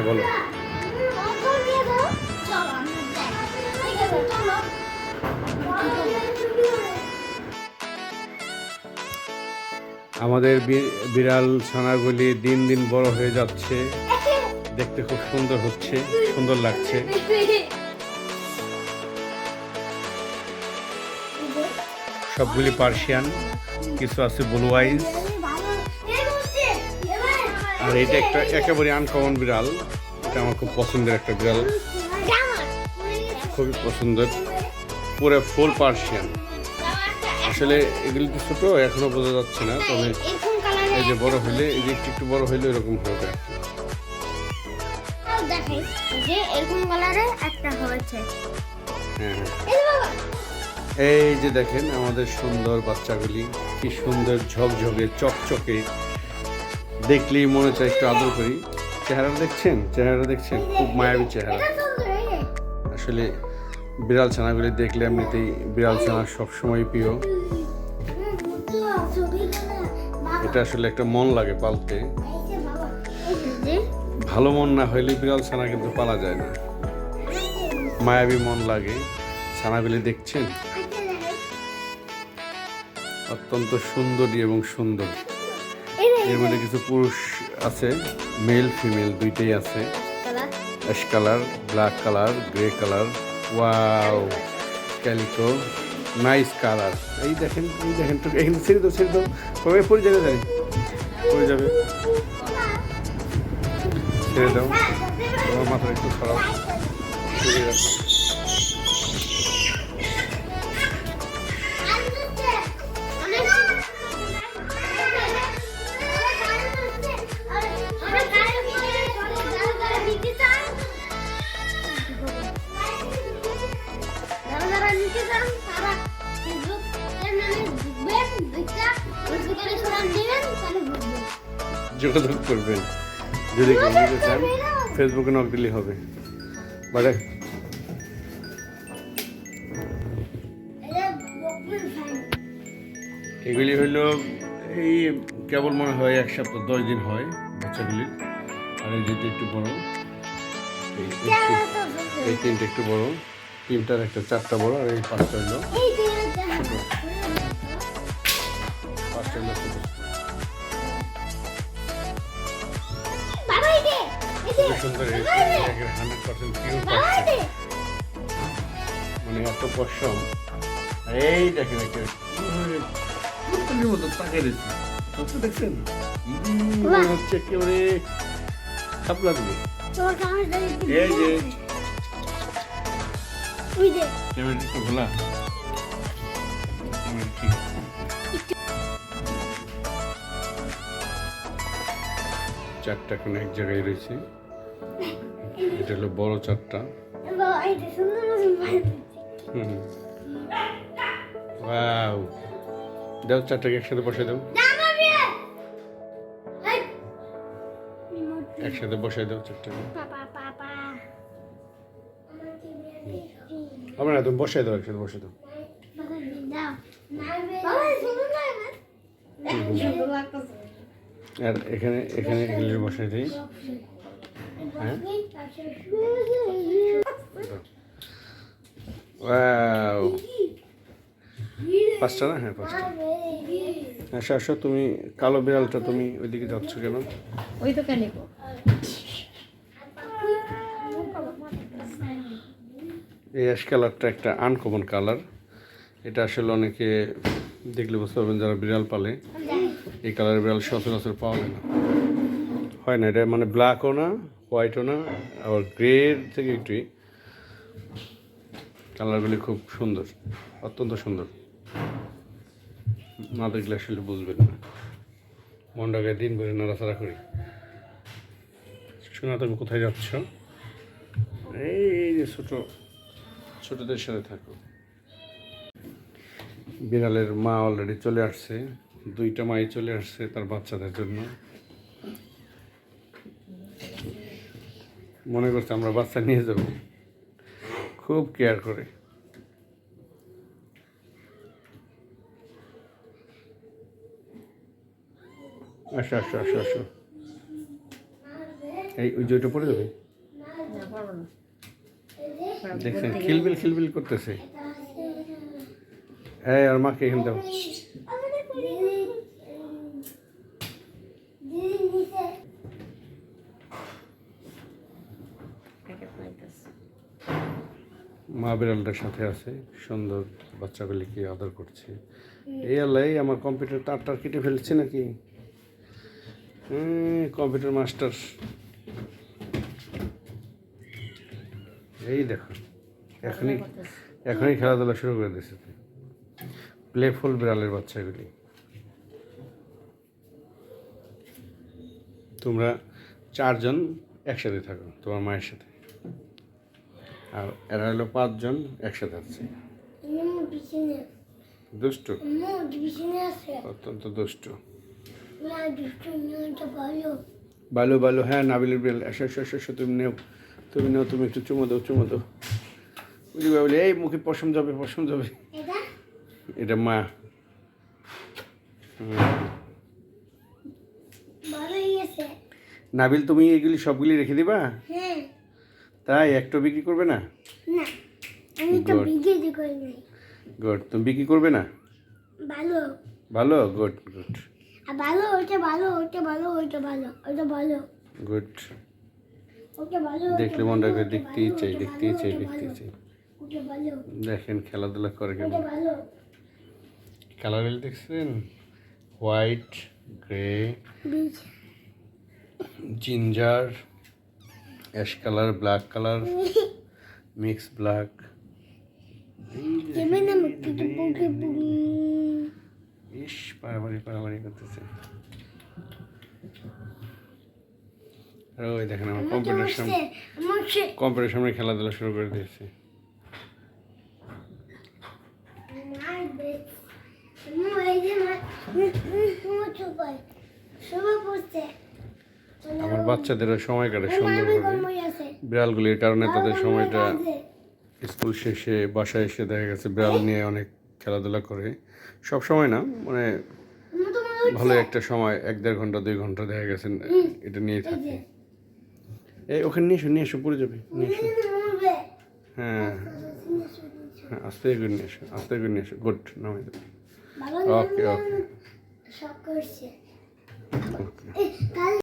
বলো আমাদের বিড়াল ছানাগুলি দিন দিন বড় হয়ে যাচ্ছে, দেখতে খুব সুন্দর হচ্ছে, সুন্দর লাগছে। সবগুলি পার্সিয়ান, কিছু আছে ব্লু আইজ, আর এটা একটা একেবারে আনকমন বিড়াল। এটা আমার খুব পছন্দের একটা বিড়াল, খুবই পছন্দের, পুরো ফুল পার্সিয়ান। আসলে এগুলি তো ছোট, এখনো বোঝা যাচ্ছে না, তবে এই যে বড় হইলে, এই যে একটু বড় হইলে এরকম হবে। এই যে দেখেন আমাদের সুন্দর বাচ্চাগুলি, কি সুন্দর ঝকঝকে চকচকে, দেখলেই মনে চায় একটু আদর করি। চেহারাটা দেখছেন, খুব মায়াবী চেহারা। আসলে বিড়াল ছানাগুলি দেখলে এমনিতেই বিড়াল ছানা সবসময় প্রিয়। এটা আসলে একটা মন লাগে পালতে, ভালো মন না হইলে বিড়াল ছানা কিন্তু পালা যায় না, মায়াবী মন লাগে। ছানাগুলি দেখছেন অত্যন্ত সুন্দরী এবং সুন্দর। এর মধ্যে কিছু পুরুষ আছে, মেল ফিমেল দুইটাই আছে, ash colour, black colour, grey colour. Wow, calico, nice colour. এই দেখেন তো, এখানে ছেড়ে দাও, কবে পড়ে যাবে, পড়ে যাবে, ছেড়ে দাও, তোমার মাথা একটু খারাপ, ছেড়ে রাখো। যোগাযোগ করবেন যদি কেউ নিতে চান, ফেসবুকে নক দিলেই হবে। বাড়ে এগুলি হইল এই কেবল মনে হয় 1 সপ্তাহ 10 দিন হয় বাচ্চাগুলির। আর এই যেটা একটু বড়, এই 3টা একটু বড়, 3টার একটা 4টা বড়, আর এই 5টা হইল ছোট। খুবই সুন্দর, 100% পিওর পার্সিয়ান, মানে এত পশম। এই দেখেন মতো তাকে দিচ্ছি, দেখছেন হচ্ছে একেবারে খাপলা দিবে। এই যে ক্যামেরা একটু খোলা, চারটা কোনো এক জায়গায় রয়েছে। এটা হলো বড় 4টা। ওয়াও, দাও 4টাকে একসাথে বসে দাও, একসাথে বসে দাও 4টাকে। হবে না, তুমি বসে দাও, একসাথে বসে দাও। আর এখানে এগুলি বসে দিই। হ্যাঁ, ওয়াও, 5টা না? হ্যাঁ 5টা। আসো, তুমি কালো বিড়ালটা তুমি ওইদিকে যাচ্ছ কেন? ওই তো কেন এই অ্যাশ কালারটা একটা আনকমন কালার। এটা আসলে অনেকে দেখলে বুঝতে পারবেন যারা বিড়াল পালে, এই কালারের বিড়াল সচরাচর পাওয়া হয় না। এটা মানে ব্ল্যাকও না, হোয়াইটও না, আবার গ্রের থেকে একটুই। কালারগুলি খুব সুন্দর, অত্যন্ত সুন্দর, না দেখলে আসলে বুঝবেন না। মনটাকে দিন ভরে নাড়াচাড়া করি। শোনা, তুমি কোথায় যাচ্ছ? এই যে ছোটদের সাথে থাকো। বিড়ালের মা অলরেডি চলে আসছে, 2টা মাই চলে আসছে তার বাচ্চাদের জন্য। মনে করছে আমরা বাচ্চা নিয়ে যাব, খুব কেয়ার করে। আসো আসো আসো আসো, এই ওই জয়টা পড়ে যাবে। দেখছেন খিলবিল খিলবিল করতেছে। হ্যাঁ আর মাকে এখানে দাও। মা বিড়ালটার সাথে আছে, সুন্দর বাচ্চাগুলিকে আদর করছে। এই আল্লাহ, আমার কম্পিউটার তারটার কেটে ফেলছে নাকি? কম্পিউটার মাস্টার, এই দেখো এখনই খেলাধুলা শুরু করে দিয়েছে। প্লেফুল বিড়ালের বাচ্চাগুলি। তোমরা 4 জন একসাথে থাকো তোমার মায়ের সাথে, আর এরা হলো 5 জন একসাথে আছে। দুষ্টু, অত্যন্ত দুষ্টু। ভালো ভালো, হ্যাঁ নাবিলের বিড়াল। এসো এসো এসো এসো, তুমি নেও তুমি নেও, তুমি একটু চুমো দাও চুমো দাও। বুঝলি বাবলি, এই মুখে পশম যাবে পশম যাবে। এটা মা। নাবিল, তুমি এগুলি সবগুলি রেখে দিবা? তাই একটা বিক্রি করবে না? গুড, তুমি বিক্রি করবে না? ভালো ভালো, গুড গুড, ভালো ওটা ভালো, ওটা ভালো, ওটা ভালো, ওটা ভালো, গুড। দেখলে মনটা করে দেখতেই চাই দেখতেই চাই দেখতেই চাই। দেখেন খেলাধুলা করে কেমন। কালার দেখছেন? White, grey, ginger, ash colour, black colour, mix black. ইস, পারাবারি পারাবারি করতেছে। ওই দেখেন আমার কম্পিউটার সামনে খেলাধুলা শুরু করে দিয়েছে। আমার বাচ্চাদেরও সময় কাটে সুন্দর করে বিড়ালগুলির কারণে। তাদের সময়টা স্কুল শেষে বাসায় এসে দেখা গেছে বিড়াল নিয়ে অনেক খেলাধুলা করে। সব সময় না, মানে ভালো একটা সময় 1-1.5 ঘন্টা 2 ঘন্টা দেখা গেছে এটা নিয়ে থাকে। এই ওখানে নিয়ে এসো পড়ে যাবে, নিয়ে এসো। হ্যাঁ হ্যাঁ, আস্তে করে নিয়ে এসো, আস্তে করে নিয়ে এসো। গুড, নামাই দেবে। ওকে ওকে ওকে।